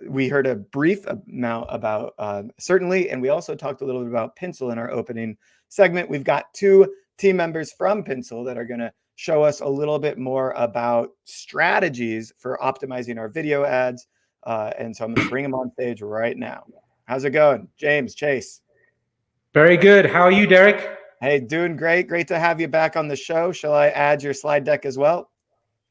we heard a brief amount about Certainly, and we also talked a little bit about Pencil in our opening segment. We've got two team members from Pencil that are going to show us a little bit more about strategies for optimizing our video ads. And so I'm going to bring them on stage right now. How's it going? James, Chase? Very good. How are you, Derek? Hey, doing great. Great to have you back on the show. Shall I add your slide deck as well?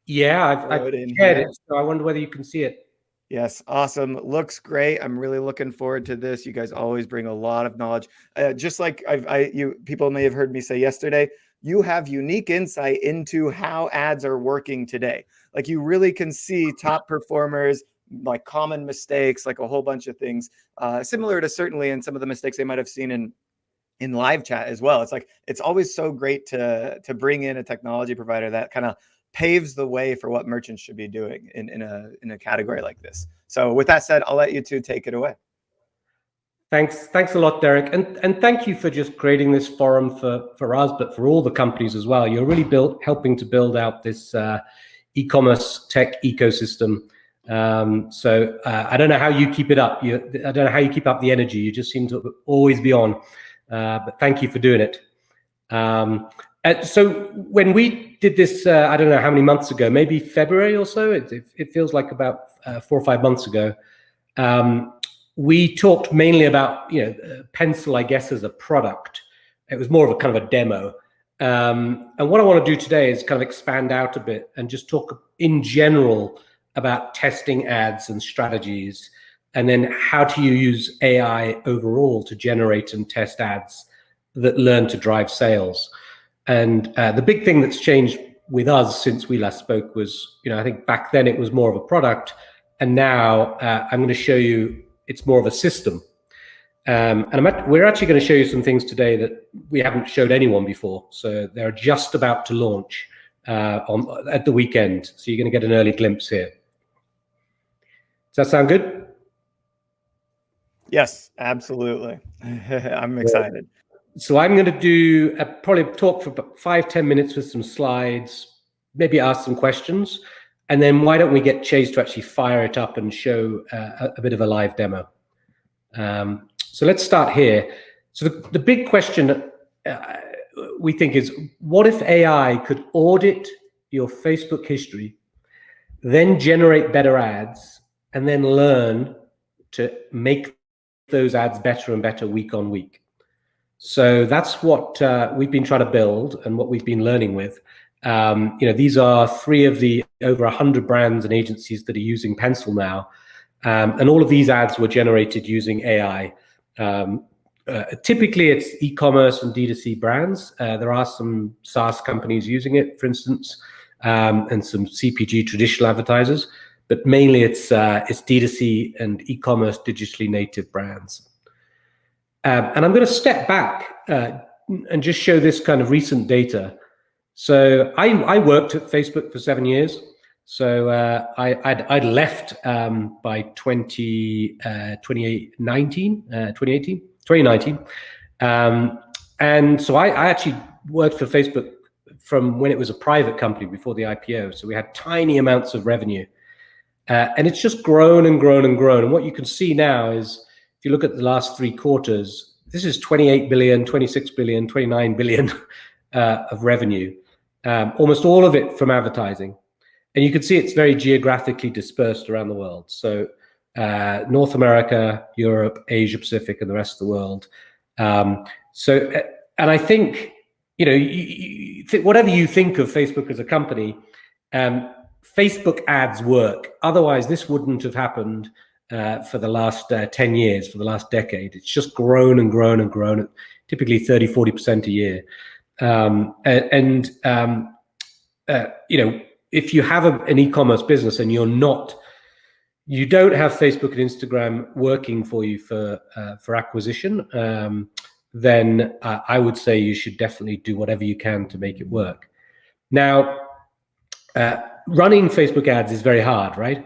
Yeah, I've shared it, so I wonder whether you can see it. Yes, awesome. Looks great. I'm really looking forward to this. You guys always bring a lot of knowledge. Just like people may have heard me say yesterday, you have unique insight into how ads are working today. Like you really can see top performers, like common mistakes, like a whole bunch of things, similar to Certainly and some of the mistakes they might have seen in live chat as well. It's like, it's always so great to bring in a technology provider that kind of paves the way for what merchants should be doing in a category like this. So with that said, I'll let you two take it away. Thanks a lot, Derek, and thank you for just creating this forum for us, but for all the companies as well. You're really helping to build out this e-commerce tech ecosystem. So I don't know how you keep it up. I don't know how you keep up the energy. You just seem to always be on. But thank you for doing it. So when we did this, I don't know how many months ago, maybe February or so. It feels like about 4 or 5 months ago. We talked mainly about Pencil, I guess, as a product. It was more of a kind of a demo. And what I want to do today is kind of expand out a bit and just talk in general about testing ads and strategies, and then how do you use AI overall to generate and test ads that learn to drive sales. And the big thing that's changed with us since we last spoke was, I think back then it was more of a product, and now I'm going to show you it's more of a system. And we're actually going to show you some things today that we haven't showed anyone before. So they're just about to launch at the weekend. So you're going to get an early glimpse here. Does that sound good? Yes, absolutely. I'm excited. So I'm going to do probably talk for about 5-10 minutes with some slides, maybe ask some questions, and then why don't we get Chase to actually fire it up and show a bit of a live demo. So let's start here. So the big question we think is, what if AI could audit your Facebook history, then generate better ads, and then learn to make those ads better and better week on week? So that's what we've been trying to build and what we've been learning with. These are 3 of the over 100 brands and agencies that are using Pencil now. And all of these ads were generated using AI. Typically, it's e-commerce and D2C brands. There are some SaaS companies using it, for instance, and some CPG traditional advertisers. But mainly, it's D2C and e-commerce digitally native brands. And I'm going to step back and just show this kind of recent data. So I worked at Facebook for 7 years. So I'd left by 2019. And so I actually worked for Facebook from when it was a private company before the IPO. So we had tiny amounts of revenue. And it's just grown and grown and grown. And what you can see now is, if you look at the last 3 quarters, this is 28 billion, 26 billion, 29 billion of revenue, almost all of it from advertising. And you can see it's very geographically dispersed around the world. So North America, Europe, Asia Pacific, and the rest of the world. And I think, whatever you think of Facebook as a company, Facebook ads work. Otherwise, this wouldn't have happened for the last 10 years, for the last decade. It's just grown and grown and grown at typically 30-40% a year. If you have an e-commerce business and you don't have Facebook and Instagram working for you for acquisition, then I would say you should definitely do whatever you can to make it work. Now, running Facebook ads is very hard, right?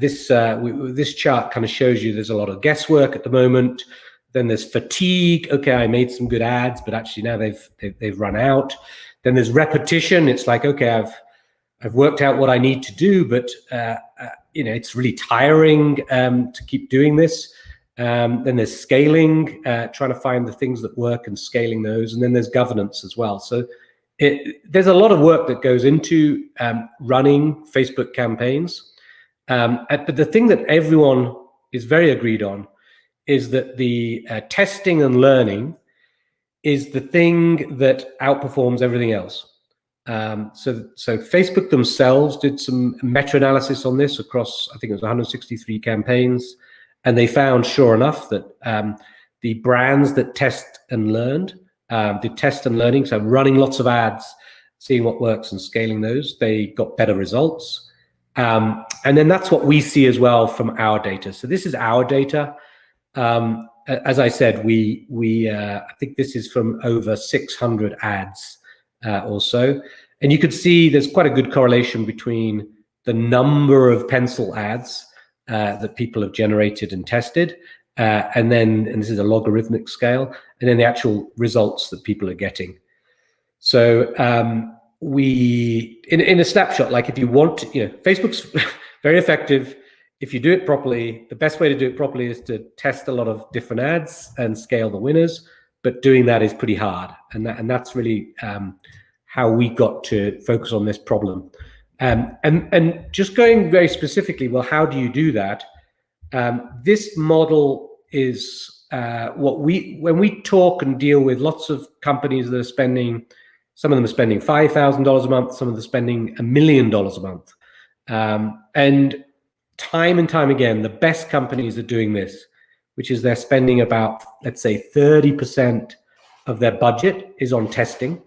This chart kind of shows you there's a lot of guesswork at the moment. Then there's fatigue. Okay, I made some good ads, but actually now they've run out. Then there's repetition. It's like, okay, I've worked out what I need to do, but it's really tiring to keep doing this. Then there's scaling, trying to find the things that work and scaling those. And then there's governance as well. So there's a lot of work that goes into running Facebook campaigns. But the thing that everyone is very agreed on is that the testing and learning is the thing that outperforms everything else. So Facebook themselves did some meta-analysis on this across, I think it was 163 campaigns. And they found, sure enough, that the brands that test and learned, did test and learning, so running lots of ads, seeing what works and scaling those, they got better results. And then that's what we see as well from our data. So this is our data. As I said, I think this is from over 600 ads or so. And you could see there's quite a good correlation between the number of pencil ads that people have generated and tested, and this is a logarithmic scale, and then the actual results that people are getting. So in a snapshot, like if you want to, Facebook's very effective. If you do it properly, the best way to do it properly is to test a lot of different ads and scale the winners, but doing that is pretty hard. And that's really how we got to focus on this problem. And just going very specifically, well, how do you do that? This model is when we talk and deal with lots of companies that are spending, some of them are spending $5,000 a month, some of them are spending $1 million a month. And time and time again, the best companies are doing this, which is they're spending about, let's say, 30% of their budget is on testing,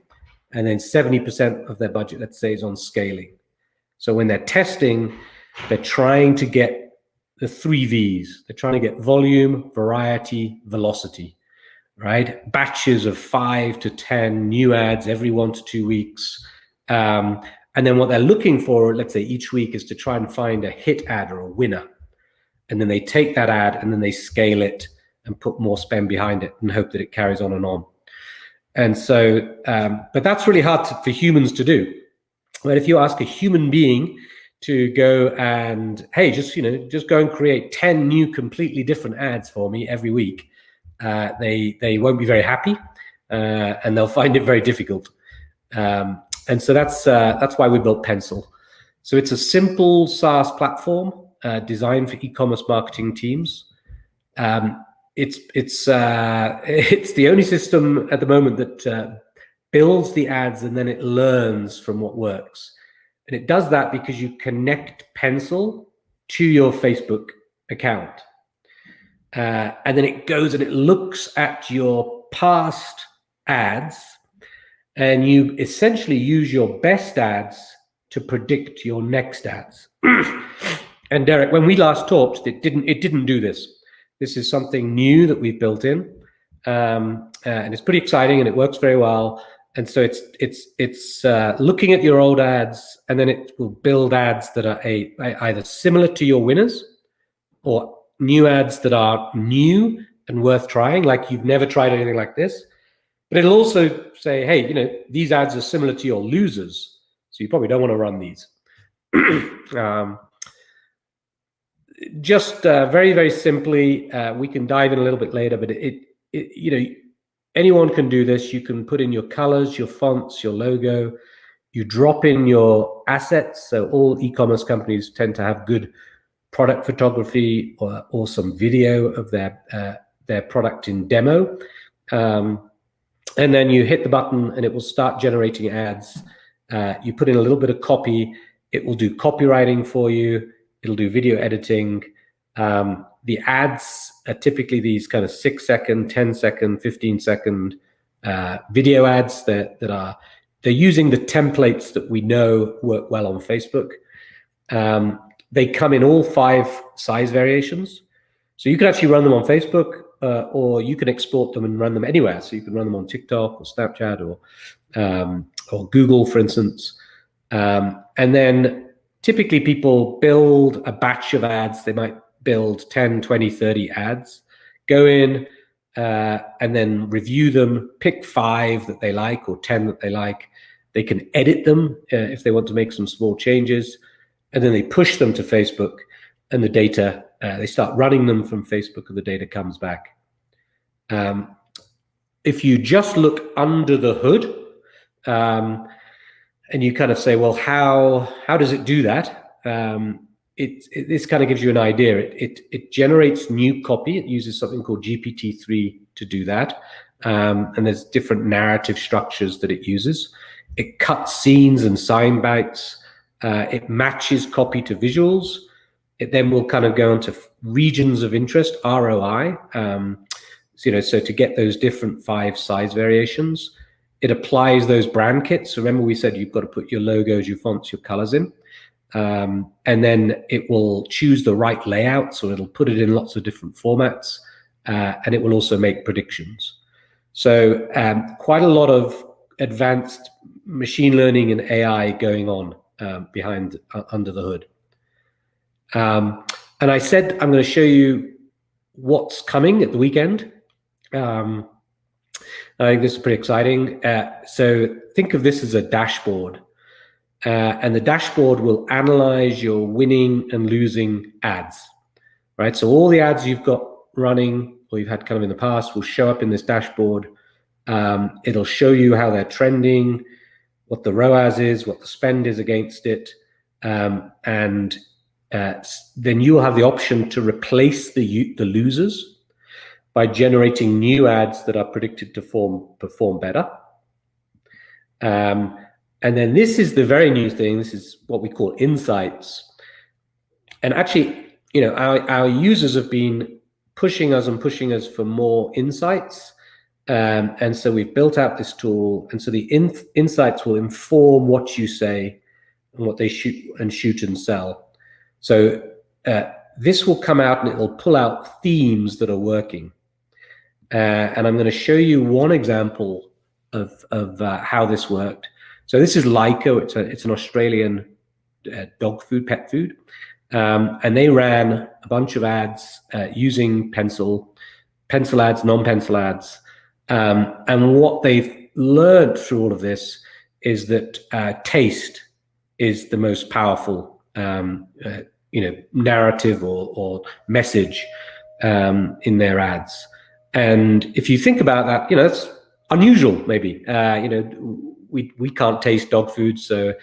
and then 70% of their budget, let's say, is on scaling. So when they're testing, they're trying to get the 3 V's. They're trying to get volume, variety, velocity, right? Batches of 5 to 10 new ads every 1 to 2 weeks. And then what they're looking for, let's say each week, is to try and find a hit ad or a winner. And then they take that ad and then they scale it and put more spend behind it and hope that it carries on and on. And so, but that's really hard for humans to do. But if you ask a human being to go and, hey, just go and create 10 new completely different ads for me every week, they won't be very happy, and they'll find it very difficult. And so that's why we built Pencil. So it's a simple SaaS platform designed for e-commerce marketing teams. It's the only system at the moment that builds the ads and then it learns from what works. And it does that because you connect Pencil to your Facebook account. And then it goes and it looks at your past ads, and you essentially use your best ads to predict your next ads. And Derek, when we last talked, it didn't do this. This is something new that we've built in, and it's pretty exciting and it works very well. And so it's looking at your old ads, and then it will build ads that are either similar to your winners or new ads that are new and worth trying, like you've never tried anything like this. But it'll also say, hey, these ads are similar to your losers, so you probably don't want to run these. Just very, very simply, we can dive in a little bit later, but anyone can do this. You can put in your colors, your fonts, your logo. You drop in your assets. So all e-commerce companies tend to have good product photography or some video of their product in demo. And then you hit the button and it will start generating ads. You put in a little bit of copy. It will do copywriting for you. It'll do video editing. The ads are typically these kind of 6-second, 10-second, 15-second video ads they're using the templates that we know work well on Facebook. They come in all 5 size variations. So you can actually run them on Facebook, or you can export them and run them anywhere. So you can run them on TikTok or Snapchat or Google, for instance. And then typically people build a batch of ads. They might build 10, 20, 30 ads, go in and then review them, pick 5 that they like or 10 that they like. They can edit them if they want to make some small changes, and then they push them to Facebook. and the data, they start running them from Facebook, and the data comes back. If you just look under the hood, and you kind of say, well, how does it do that? This kind of gives you an idea. It generates new copy. It uses something called GPT-3 to do that. And there's different narrative structures that it uses. It cuts scenes and sound bites. It matches copy to visuals. It then will kind of go into regions of interest, ROI. So to get those different 5 size variations, it applies those brand kits. So remember we said you've got to put your logos, your fonts, your colors in. And then it will choose the right layout. So it'll put it in lots of different formats. And it will also make predictions. So quite a lot of advanced machine learning and AI going on behind under the hood. And I said I'm going to show you what's coming at the weekend. I think this is pretty exciting. So think of this as a dashboard. And the dashboard will analyze your winning and losing ads, right? So all the ads you've got running or you've had kind of in the past will show up in this dashboard. It'll show you how they're trending, what the ROAS is, what the spend is against it. And then you'll have the option to replace the losers by generating new ads that are predicted to perform better. And then this is the very new thing. This is what we call insights. And actually, our users have been pushing us for more insights. And so we've built out this tool. And so the insights will inform what you say and what they shoot and sell. So this will come out and it will pull out themes that are working. And I'm going to show you one example of how this worked. So this is Lyco. It's an Australian dog food, pet food. And they ran a bunch of ads using pencil ads, non-pencil ads. And what they've learned through all of this is that taste is the most powerful narrative or message in their ads. And if you think about that, it's unusual maybe. We can't taste dog food, so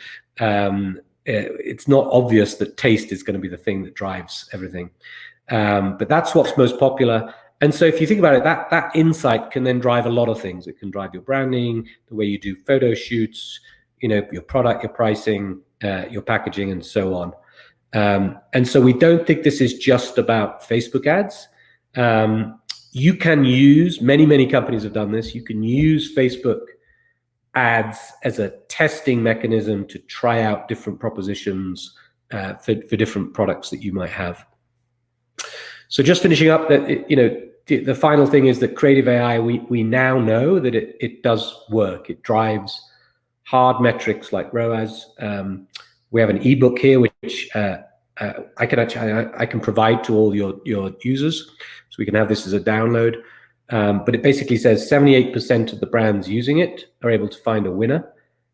it's not obvious that taste is going to be the thing that drives everything. But that's what's most popular. And so if you think about it, that insight can then drive a lot of things. It can drive your branding, the way you do photo shoots, your product, your pricing, your packaging, and so on. And so we don't think this is just about Facebook ads. You can use, many companies have done this. You can use Facebook ads as a testing mechanism to try out different propositions for different products that you might have. So just finishing up, that the final thing is that creative AI, we now know that it does work. It drives hard metrics like ROAS. We have an ebook here which I can provide to all your users, so we can have this as a download. But it basically says 78% of the brands using it are able to find a winner,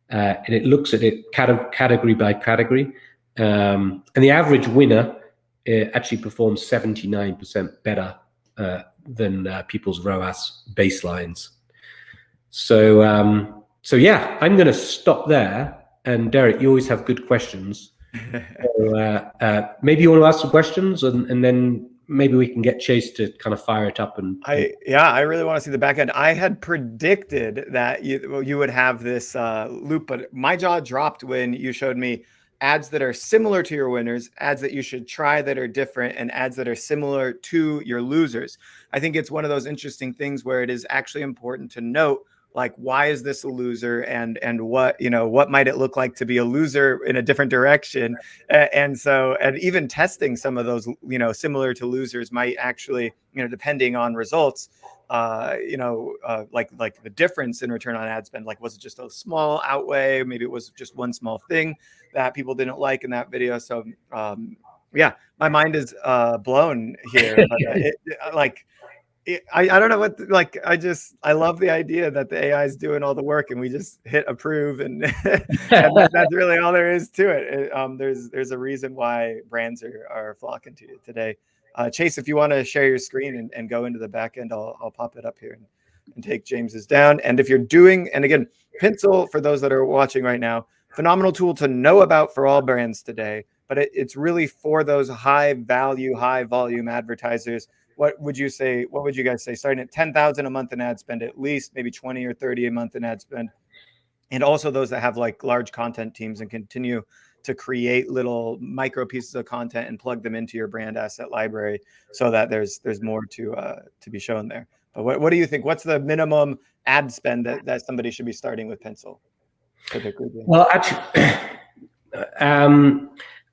and it looks at it category by category. And the average winner actually performs 79% better than people's ROAS baselines. So yeah, I'm going to stop there. And Derek, you always have good questions. So, maybe you want to ask some questions, and then maybe we can get Chase to kind of fire it up. I really want to see the back end. I had predicted that you would have this loop, but my jaw dropped when you showed me ads that are similar to your winners, ads that you should try that are different, and ads that are similar to your losers. I think it's one of those interesting things where it is actually important to note, like, why is this a loser, and what might it look like to be a loser in a different direction, and even testing some of those similar to losers might actually depending on results like the difference in return on ad spend, like was it just a small outweigh, maybe it was just one small thing that people didn't like in that video. So yeah, my mind is blown here, but I don't know what, like, I love the idea that the AI is doing all the work and we just hit approve and and that's really all there is to it. There's a reason why brands are flocking to you today. Chase, if you want to share your screen and go into the back end, I'll pop it up here and take James's down. And if you're doing, and again, Pencil, for those that are watching right now, phenomenal tool to know about for all brands today, but it's really for those high value, high volume advertisers. What would you say? What would you guys say? Starting at 10,000 a month in ad spend, at least maybe 20 or 30 a month in ad spend, and also those that have like large content teams and continue to create little micro pieces of content and plug them into your brand asset library so that there's more to be shown there. But what do you think? What's the minimum ad spend that somebody should be starting with Pencil typically? Well,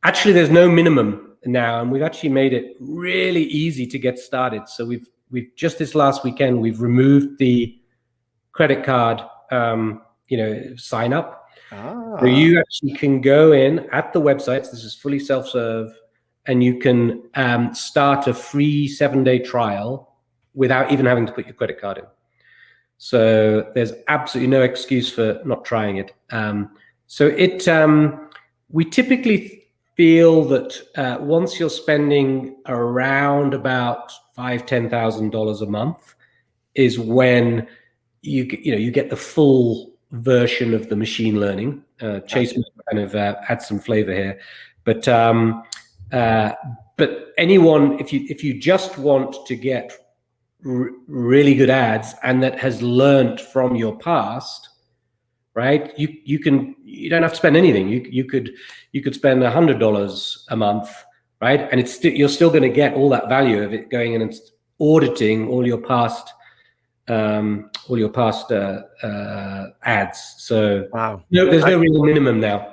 actually, there's no minimum now, and we've actually made it really easy to get started. So we've just this last weekend we've removed the credit card, sign up. So you actually can go in at the website. This is fully self-serve, and you can start a free 7-day trial without even having to put your credit card in. So there's absolutely no excuse for not trying it. We typically feel that once you're spending around about $5,000-$10,000 a month is when you get the full version of the machine learning. Chase kind of add some flavor here, but anyone, if you just want to get really good ads and that has learned from your past, right? You don't have to spend anything. You could spend $100 a month, right? And you're still going to get all that value of it going in and auditing all your past ads. So wow, there's no real minimum now.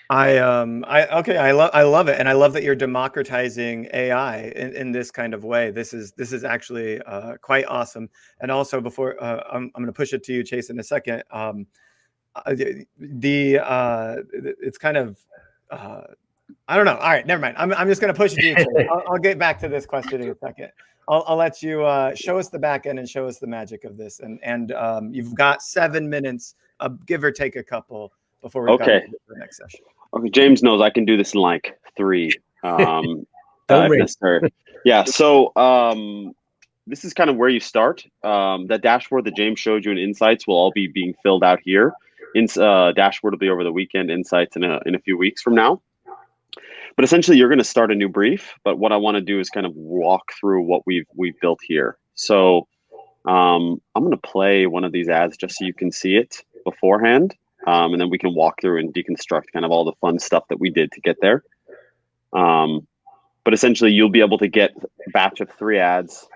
I love it, and I love that you're democratizing AI in this kind of way. This is actually quite awesome. And also, before I'm going to push it to you, Chase, in a second. It's kind of I don't know. All right, never mind. I'm just going to push it to you, Chase. I'll get back to this question in a second. I'll let you show us the back end and show us the magic of this. And you've got 7 minutes, give or take a couple, before we go to the next session. Okay, James knows I can do this in like 3. If necessary. Yeah. So this is kind of where you start. That dashboard that James showed you in Insights will all be being filled out here. Dashboard will be over the weekend. Insights in a few weeks from now. But essentially, you're going to start a new brief. But what I want to do is kind of walk through what we've built here. So I'm going to play one of these ads just so you can see it beforehand. And then we can walk through and deconstruct kind of all the fun stuff that we did to get there. But essentially, you'll be able to get a batch of 3 ads.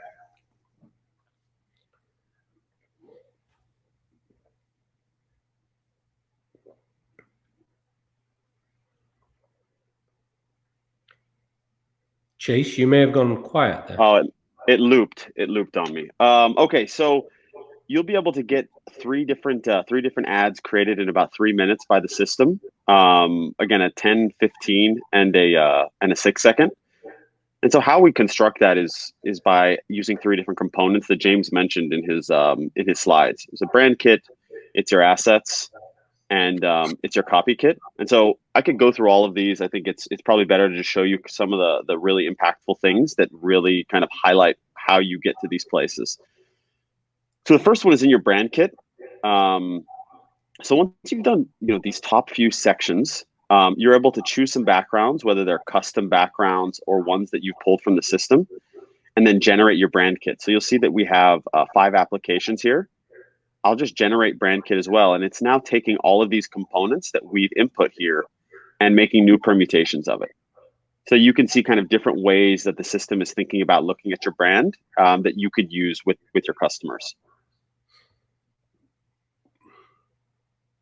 Chase, you may have gone quiet there. Oh, it looped. It looped on me. Okay, so you'll be able to get 3 different ads created in about 3 minutes by the system. Again, a 10, 15, and a 6 second. And so how we construct that is by using 3 different components that James mentioned in his slides. It's a brand kit, it's your assets, and it's your copy kit. And so I could go through all of these. I think it's probably better to just show you some of the really impactful things that really kind of highlight how you get to these places. So the first one is in your brand kit. So once you've done these top few sections, you're able to choose some backgrounds, whether they're custom backgrounds or ones that you've pulled from the system, and then generate your brand kit. So you'll see that we have 5 applications here. I'll just generate brand kit as well. And it's now taking all of these components that we've input here and making new permutations of it. So you can see kind of different ways that the system is thinking about looking at your brand that you could use with your customers.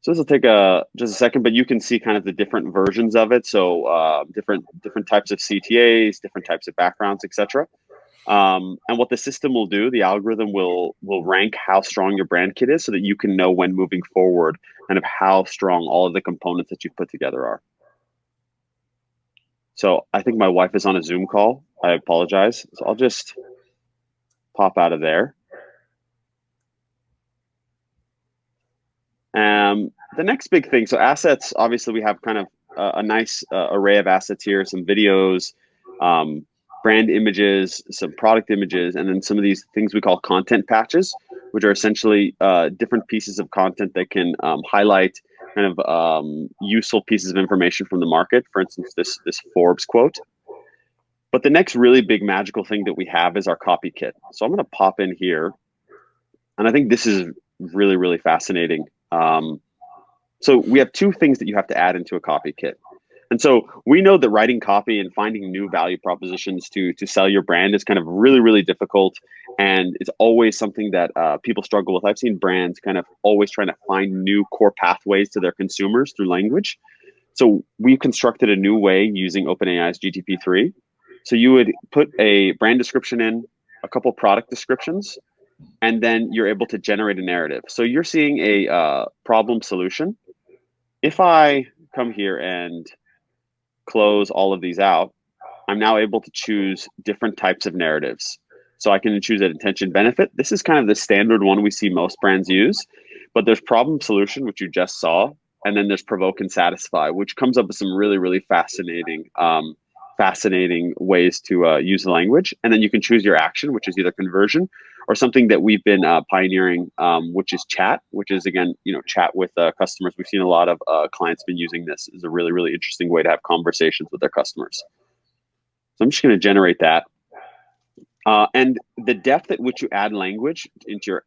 So this will take just a second, but you can see kind of the different versions of it. So different types of CTAs, different types of backgrounds, etc. And what the system will do, the algorithm will rank how strong your brand kit is so that you can know when moving forward kind of how strong all of the components that you've put together are. So I think my wife is on a Zoom call. I apologize. So I'll just pop out of there. The next big thing, so assets, obviously we have kind of a nice array of assets here, some videos, brand images, some product images, and then some of these things we call content patches, which are essentially different pieces of content that can highlight kind of useful pieces of information from the market. For instance, this Forbes quote. But the next really big magical thing that we have is our copy kit. So I'm going to pop in here, and I think this is really, really fascinating. So we have two things that you have to add into a copy kit. And so we know that writing copy and finding new value propositions to sell your brand is kind of really, really difficult. And it's always something that people struggle with. I've seen brands kind of always trying to find new core pathways to their consumers through language. So we constructed a new way using OpenAI's GPT-3. So you would put a brand description in, a couple product descriptions, and then you're able to generate a narrative. So you're seeing a problem solution. If I come here and close all of these out, I'm now able to choose different types of narratives. So I can choose an intention benefit. This is kind of the standard one we see most brands use, but there's problem solution, which you just saw, and then there's provoke and satisfy, which comes up with some really, really fascinating ways to use the language. And then you can choose your action, which is either conversion or something that we've been pioneering, which is chat, which is, again, chat with customers. We've seen a lot of clients been using this as a really, really interesting way to have conversations with their customers. So I'm just going to generate that. And the depth at which you add language into your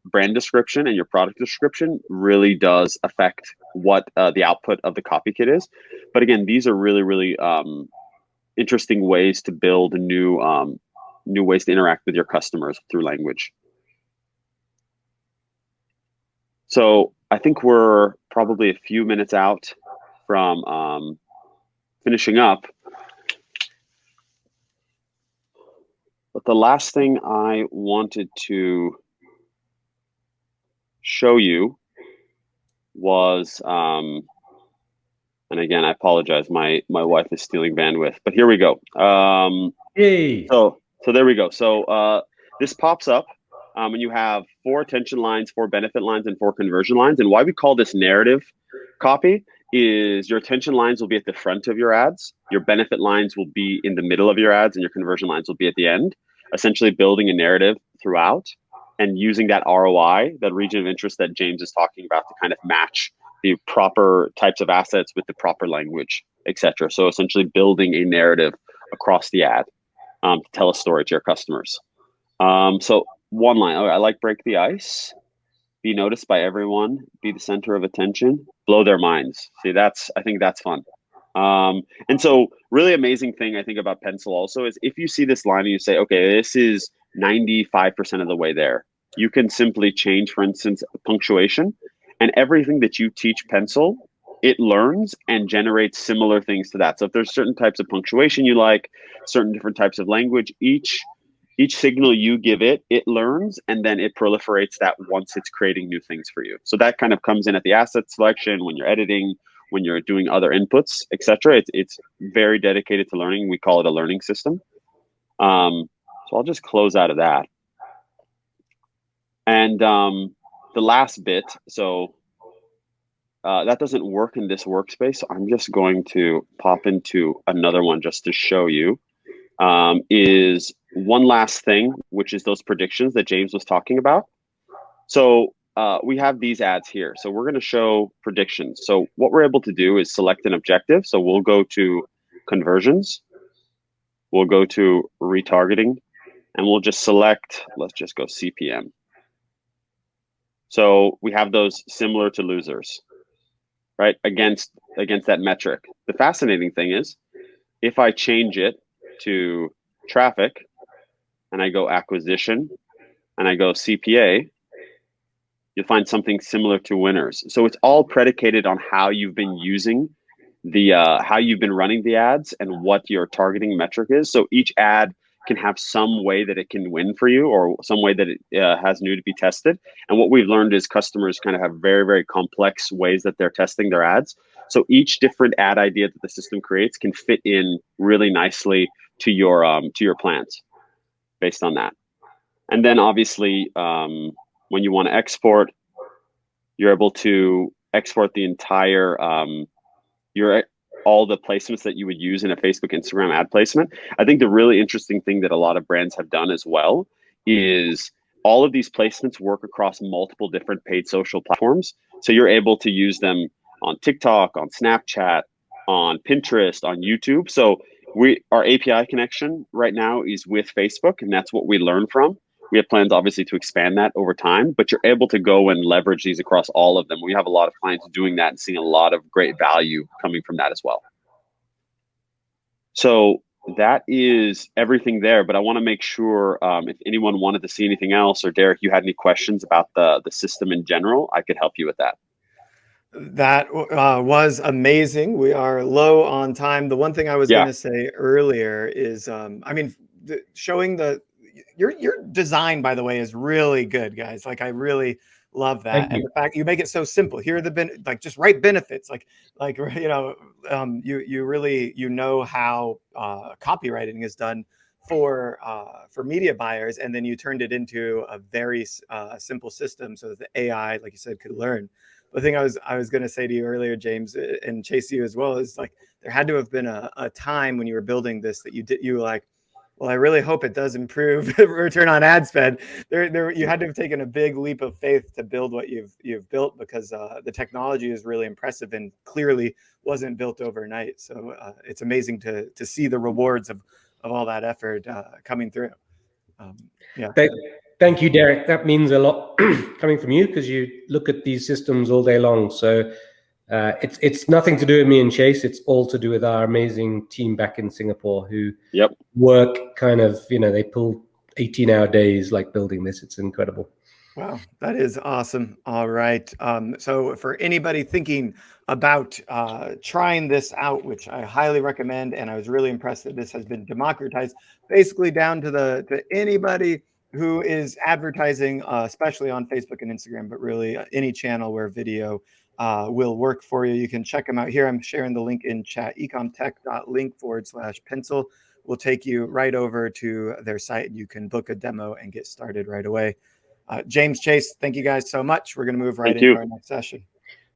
brand description and your product description really does affect what the output of the copy kit is. But again, these are really, really interesting ways to build new ways to interact with your customers through language. So I think we're probably a few minutes out from finishing up. But the last thing I wanted to show you was, and again, I apologize, my wife is stealing bandwidth, but here we go. Hey. So there we go. So this pops up, and you have 4 attention lines, 4 benefit lines, and 4 conversion lines. And why we call this narrative copy is your attention lines will be at the front of your ads, your benefit lines will be in the middle of your ads, and your conversion lines will be at the end, essentially building a narrative throughout and using that ROI, that region of interest that James is talking about, to kind of match the proper types of assets with the proper language, etc. So essentially building a narrative across the ad to tell a story to your customers. So one line, I like break the ice, be noticed by everyone, be the center of attention, blow their minds. See, I think that's fun. And so really amazing thing I think about Pencil also is if you see this line and you say, okay, this is 95% of the way there, you can simply change, for instance, punctuation, and everything that you teach Pencil, it learns and generates similar things to that. So if there's certain types of punctuation you like, certain different types of language, each signal you give it, it learns, and then it proliferates that once it's creating new things for you. So that kind of comes in at the asset selection, when you're editing, when you're doing other inputs, etc. It's very dedicated to learning. We call it a learning system. So I'll just close out of that. And the last bit, so that doesn't work in this workspace. So I'm just going to pop into another one just to show you. Is one last thing, which is those predictions that James was talking about. So we have these ads here. So we're going to show predictions. So what we're able to do is select an objective. So we'll go to conversions. We'll go to retargeting, and we'll just select, let's just go CPM. So we have those similar to losers, right? Against that metric. The fascinating thing is, if I change it to traffic and I go acquisition and I go CPA, you'll find something similar to winners. So it's all predicated on how you've been using how you've been running the ads and what your targeting metric is. So each ad can have some way that it can win for you, or some way that it has new to be tested. And what we've learned is customers kind of have very, very complex ways that they're testing their ads. So each different ad idea that the system creates can fit in really nicely to your plans based on that. And then obviously, when you want to export, you're able to export the entire all the placements that you would use in a Facebook, Instagram ad placement. I think the really interesting thing that a lot of brands have done as well is all of these placements work across multiple different paid social platforms. So you're able to use them on TikTok, on Snapchat, on Pinterest, on YouTube. So our API connection right now is with Facebook, and that's what we learn from. We have plans, obviously, to expand that over time, but you're able to go and leverage these across all of them. We have a lot of clients doing that and seeing a lot of great value coming from that as well. So that is everything there, but I want to make sure if anyone wanted to see anything else, or Derek, you had any questions about the system in general, I could help you with that. That was amazing. We are low on time. The one thing I was going to say earlier is, I mean, showing your design, by the way, is really good, guys. Like, I really love that. And the fact you make it so simple. Here are the just write benefits. You know, you really, you know how copywriting is done for media buyers, and then you turned it into a very simple system so that the AI, like you said, could learn. The thing I was going to say to you earlier, James, and Chase, you as well, is like there had to have been a time when you were building this that you were like, well, I really hope it does improve return on ad spend. You had to have taken a big leap of faith to build what you've built, because the technology is really impressive and clearly wasn't built overnight. So it's amazing to see the rewards of all that effort coming through. Yeah. Thank you, Derek. That means a lot coming from you, because you look at these systems all day long. So it's nothing to do with me and Chase. It's all to do with our amazing team back in Singapore who work kind of, you know, they pull 18-hour days like building this. It's incredible. Wow, that is awesome. All right. So for anybody thinking about trying this out, which I highly recommend, and I was really impressed that this has been democratized, basically down to anybody who is advertising, especially on Facebook and Instagram, but really any channel where video will work for you. You can check them out here. I'm sharing the link in chat. ecomtech.link/pencil will take you right over to their site. You can book a demo and get started right away. James, Chase, thank you guys so much. We're going to move right into our next session.